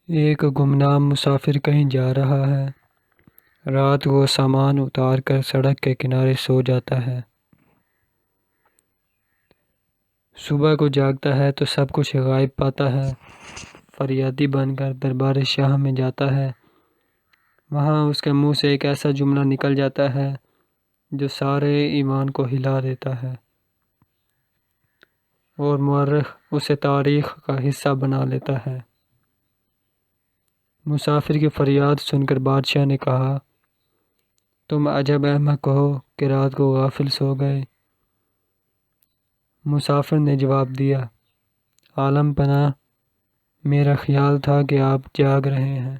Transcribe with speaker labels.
Speaker 1: ایک گمنام مسافر کہیں جا رہا ہے۔ رات وہ سامان اتار کر سڑک کے کنارے سو جاتا ہے۔ صبح کو جاگتا ہے تو سب کچھ غائب پاتا ہے۔ فریادی بن کر دربار شاہ میں جاتا ہے۔ وہاں اس کے منہ سے ایک ایسا جملہ نکل جاتا ہے جو سارے ایوان کو ہلا دیتا ہے، اور مورخ اسے تاریخ کا حصہ بنا لیتا ہے۔ مسافر کی فریاد سن کر بادشاہ نے کہا، تم عجب احمق ہو کہ رات کو غافل سو گئے۔ مسافر نے جواب دیا، عالم پناہ، میرا خیال تھا کہ آپ جاگ رہے ہیں۔